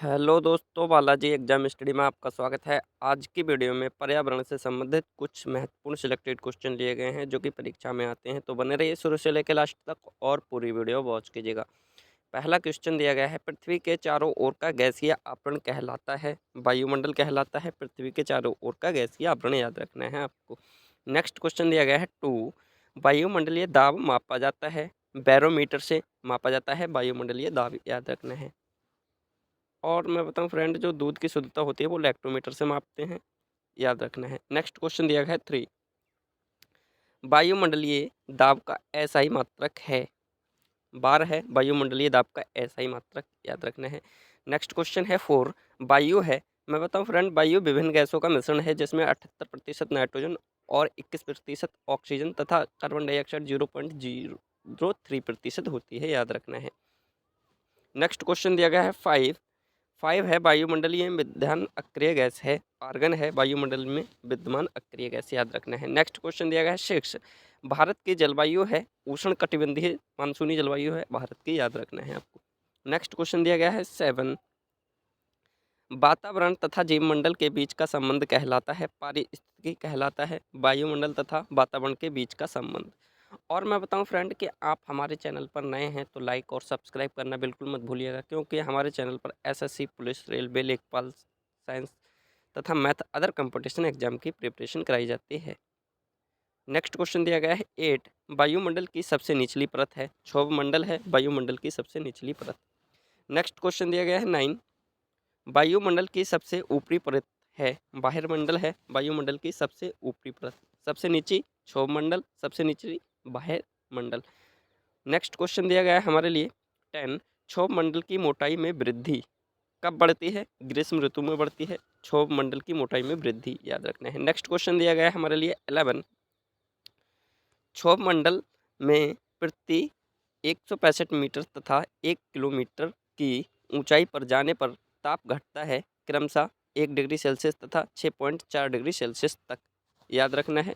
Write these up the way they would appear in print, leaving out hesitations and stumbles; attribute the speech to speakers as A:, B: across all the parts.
A: Hello दोस्तों, Balaji exam study में आपका स्वागत है। आज की वीडियो में पर्यावरण से संबंधित कुछ महत्वपूर्ण सिलेक्टेड क्वेश्चन लिए गए हैं जो कि परीक्षा में आते हैं, तो बने रहिए शुरू से लेकर लास्ट तक और पूरी वीडियो वॉच कीजिएगा। पहला क्वेश्चन दिया गया है, पृथ्वी के चारों ओर का गैसीय आवरण कहलाता है। वायुमंडल कहलाता है पृथ्वी के चारों ओर का गैसीय आवरण, याद रखना है आपको। नेक्स्ट क्वेश्चन दिया गया है 2, वायुमंडलीय दाब मापा जाता है। बैरोमीटर से मापा जाता है वायुमंडलीय दाब, याद रखना है। और मैं बताऊं फ्रेंड, जो दूध की शुद्धता होती है वो लैक्टोमीटर से मापते हैं, याद रखना है। नेक्स्ट क्वेश्चन दिया गया है 3, वायुमंडलीय दाब का एसआई मात्रक है। बार है वायुमंडलीय दाब का एसआई मात्रक, याद रखना है। नेक्स्ट क्वेश्चन है 4, वायु है। मैं बताऊं फ्रेंड, वायु विभिन्न गैसों का मिश्रण है जिसमें 78% नाइट्रोजन और 21% ऑक्सीजन तथा कार्बन डाइऑक्साइड 0.03% होती है, याद रखना है। नेक्स्ट क्वेश्चन दिया गया है 5 है वायुमंडलीय विद्यमान अक्रिय गैस है। आर्गन है वायुमंडल में विद्यमान अक्रिय गैस, याद रखना है। नेक्स्ट क्वेश्चन दिया गया है 6, भारत की जलवायु है उष्ण कटिबंधीय मानसूनी जलवायु है भारत की, याद रखना है आपको। नेक्स्ट क्वेश्चन दिया गया है 7, वातावरण तथा जीवमंडल के बीच का संबंध कहलाता है पारिस्थितिकी कहलाता है वायुमंडल तथा वातावरण के बीच का संबंध। और मैं बताऊं फ्रेंड कि आप हमारे चैनल पर नए हैं तो लाइक और सब्सक्राइब करना बिल्कुल मत भूलिएगा, क्योंकि हमारे चैनल पर एसएससी, पुलिस, रेलवे, लेखपाल, साइंस तथा मैथ अदर कंपटीशन एग्जाम की प्रिपरेशन कराई जाती है। नेक्स्ट क्वेश्चन दिया गया है 8, वायुमंडल की सबसे निचली परत है। क्षोभ मंडल है वायुमंडल की सबसे निचली परत। नेक्स्ट क्वेश्चन दिया गया है 9, वायुमंडल की सबसे ऊपरी परत है। बाह्यमंडल है वायुमंडल की सबसे ऊपरी परत। सबसे नीची क्षोभ मंडल, सबसे निचली बाह्यमंडल। नेक्स्ट क्वेश्चन दिया गया है हमारे लिए 10, क्षोभ मंडल की मोटाई में वृद्धि कब बढ़ती है? ग्रीष्म ऋतु में बढ़ती है क्षोभ मंडल की मोटाई में वृद्धि, याद रखना है। नेक्स्ट क्वेश्चन दिया गया है हमारे लिए 11, क्षोभ मंडल में प्रति 165 मीटर तथा 1 किलोमीटर की ऊंचाई पर जाने पर ताप घटता है क्रमशः 1 डिग्री सेल्सियस तथा 6.4 डिग्री सेल्सियस तक, याद रखना है।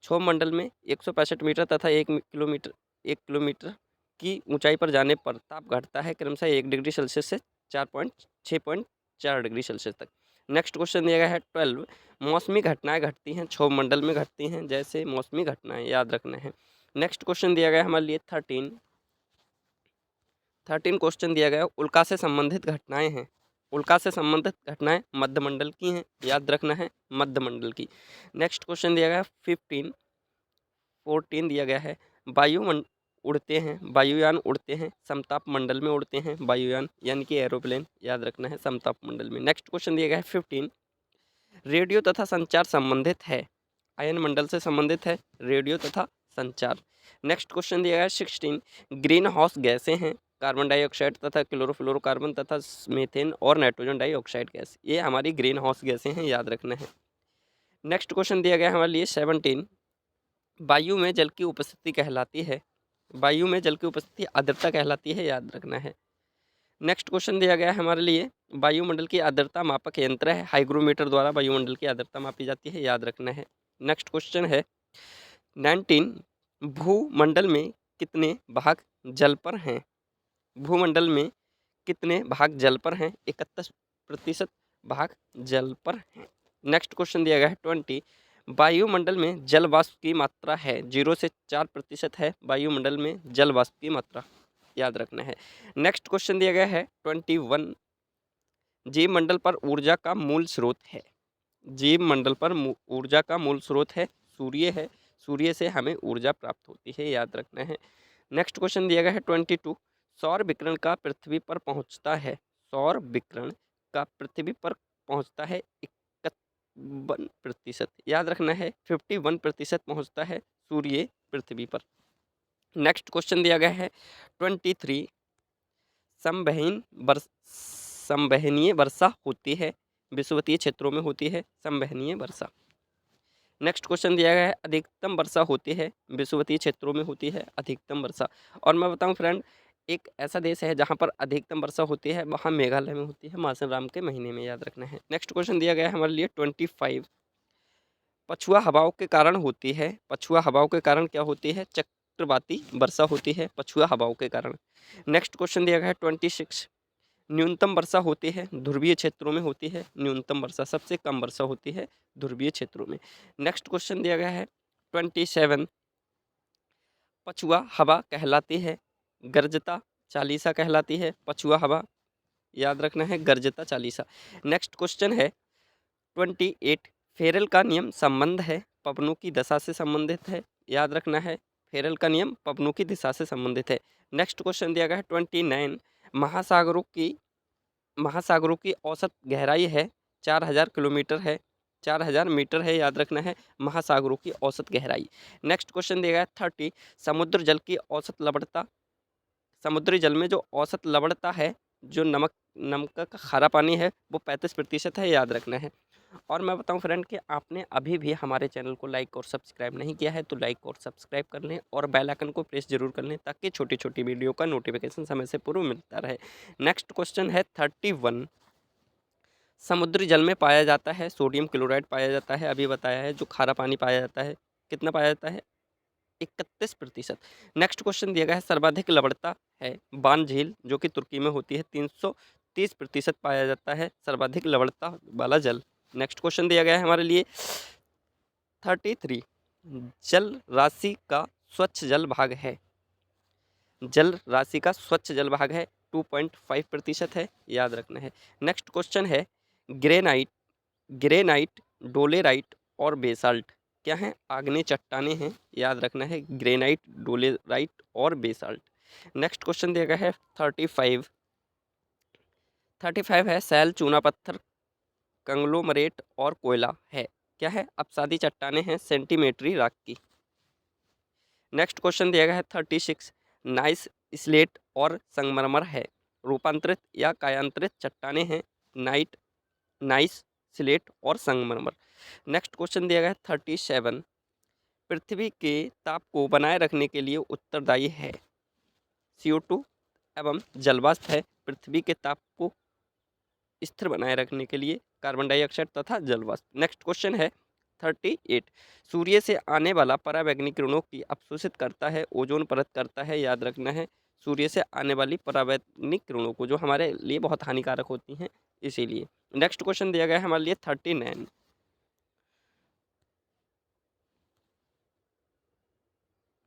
A: क्षोभ मंडल में 165 मीटर तथा 1 किलोमीटर की ऊंचाई पर जाने पर ताप घटता है क्रमशः 1 डिग्री सेल्सियस से 6.4 डिग्री सेल्सियस तक। नेक्स्ट क्वेश्चन दिया गया है 12, मौसमी घटनाएं घटती हैं क्षोभ मंडल में घटती हैं जैसे मौसमी घटनाएं, याद रखना है। नेक्स्ट क्वेश्चन दिया गया है हमारे लिए 13 क्वेश्चन दिया गया है, उल्का से संबंधित घटनाएं हैं। उल्का से संबंधित घटनाएं मध्यमंडल की हैं, याद रखना है मध्यमंडल की। नेक्स्ट क्वेश्चन दिया गया है 14 दिया गया है, वायुयान उड़ते हैं समताप मंडल में उड़ते हैं वायुयान यानी कि एरोप्लेन, याद रखना है समताप मंडल में। नेक्स्ट क्वेश्चन दिया गया है 15, रेडियो तथा संचार संबंधित है। आयन मंडल से संबंधित है रेडियो तथा संचार। नेक्स्ट क्वेश्चन दिया गया है 16, ग्रीन हाउस गैसें हैं कार्बन डाइऑक्साइड तथा क्लोरोफ्लोरोकार्बन तथा मीथेन और नाइट्रोजन डाइऑक्साइड गैस, ये हमारी ग्रीन हाउस गैसें हैं, याद रखना है। नेक्स्ट क्वेश्चन दिया गया है हमारे लिए 17, वायु में जल की उपस्थिति कहलाती है। वायु में जल की उपस्थिति आर्द्रता कहलाती है, याद रखना है। नेक्स्ट क्वेश्चन दिया गया है हमारे लिए, वायुमंडल की आर्द्रता मापक यंत्र है हाइग्रोमीटर द्वारा वायुमंडल की आर्द्रता मापी जाती है, याद रखना है। नेक्स्ट क्वेश्चन है 19, भूमंडल में कितने भाग जल पर हैं? भूमंडल में कितने भाग जल पर हैं? 31% भाग जल पर हैं। नेक्स्ट क्वेश्चन दिया गया है 20, वायुमंडल में जल वाष्प की मात्रा है 0 से 4% है वायुमंडल में जल वाष्प की मात्रा, याद रखना है। नेक्स्ट क्वेश्चन दिया गया है 21, जीव मंडल पर ऊर्जा का मूल स्रोत है। जीव मंडल पर ऊर्जा का मूल स्रोत सूर्य है। सूर्य से हमें ऊर्जा प्राप्त होती है, याद रखना है। नेक्स्ट क्वेश्चन दिया गया है 22, सौर विकिरण का पृथ्वी पर पहुंचता है। सौर विकिरण का पृथ्वी पर पहुंचता है 51%, याद रखना है 51% पहुंचता है सूर्य पृथ्वी पर। नेक्स्ट क्वेश्चन दिया गया है 23, संवहनीय वर्षा होती है विषुवतीय क्षेत्रों में होती है संवहनीय वर्षा। नेक्स्ट क्वेश्चन दिया गया है, अधिकतम वर्षा होती है विषुवतीय क्षेत्रों में होती है अधिकतम वर्षा। और मैं बताऊं फ्रेंड, एक ऐसा देश है जहां पर अधिकतम वर्षा होती है, वहां मेघालय में होती है मार्च के महीने में, याद रखना है। नेक्स्ट क्वेश्चन दिया गया है हमारे लिए 25, पछुआ हवाओं के कारण होती है। पछुआ हवाओं के कारण क्या होती है? चक्रवाती वर्षा होती है पछुआ हवाओं के कारण। नेक्स्ट क्वेश्चन दिया गया है 26, न्यूनतम वर्षा होती है ध्रुवीय क्षेत्रों में होती है न्यूनतम वर्षा, सबसे कम वर्षा होती है ध्रुवीय क्षेत्रों में। नेक्स्ट क्वेश्चन दिया गया है 27, पछुआ हवा कहलाती है गर्जता चालीसा कहलाती है पछुआ हवा, याद रखना है गर्जता चालीसा। नेक्स्ट क्वेश्चन है 28, फेरल का नियम संबंध है पवनों की दशा से संबंधित है, याद रखना है फेरल का नियम पवनों की दिशा से संबंधित है। नेक्स्ट क्वेश्चन दिया गया है 29, महासागरों की औसत गहराई है 4000 किलोमीटर है 4000 मीटर है, याद रखना है महासागरों की औसत गहराई। नेक्स्ट क्वेश्चन दिया गया है 30, समुद्र जल की औसत लवणता, समुद्री जल में जो औसत लवणता है, जो नमक का खारा पानी है वो 35% है, याद रखना है। और मैं बताऊं फ्रेंड कि आपने अभी भी हमारे चैनल को लाइक और सब्सक्राइब नहीं किया है तो लाइक और सब्सक्राइब कर लें और बेल आइकन को प्रेस जरूर कर लें ताकि छोटी छोटी वीडियो का नोटिफिकेशन समय से पूर्व मिलता रहे। नेक्स्ट क्वेश्चन है 31, समुद्री जल में पाया जाता है सोडियम क्लोराइड पाया जाता है, अभी बताया है, जो खारा पानी पाया जाता है कितना पाया जाता है 31%। नेक्स्ट क्वेश्चन दिया गया है सर्वाधिक लवणता है बान झील जो कि तुर्की में होती है 330% पाया जाता है सर्वाधिक लवणता वाला जल। नेक्स्ट क्वेश्चन दिया गया है हमारे लिए 33, जल राशि का स्वच्छ जल भाग है, जल राशि का स्वच्छ जल भाग है 2.5% है, याद रखना है। नेक्स्ट क्वेश्चन है ग्रेनाइट, ग्रेनाइट डोलेराइट और बेसाल्ट क्या है, आग्नेय चट्टाने हैं, याद रखना है ग्रेनाइट डोलेराइट और बेसाल्ट। नेक्स्ट क्वेश्चन दिया गया है 35, 35 है सैल चूना पत्थर कंग्लोमरेट और कोयला है, क्या है अपसादी चट्टाने हैं सेंटीमेट्री राख की। नेक्स्ट क्वेश्चन दिया गया है 36, नाइस स्लेट और संगमरमर है, रूपांतरित या कायांतरित चट्टाने हैं नाइस स्लेट और संगमरमर। नेक्स्ट क्वेश्चन दिया गया है 37, पृथ्वी के ताप को बनाए रखने के लिए उत्तरदायी है, CO2 एवं जलवाष्प है पृथ्वी के ताप को स्थिर बनाए रखने के लिए कार्बन डाइऑक्साइड तथा जलवाष्प। नेक्स्ट क्वेश्चन है 38, सूर्य से आने वाला पराबैंगनी किरणों की अवशोषित करता है ओजोन परत करता है, याद रखना है सूर्य से आने वाली पराबैंगनी किरणों को जो हमारे लिए बहुत हानिकारक होती हैं इसीलिए। नेक्स्ट क्वेश्चन दिया गया है हमारे लिए 39,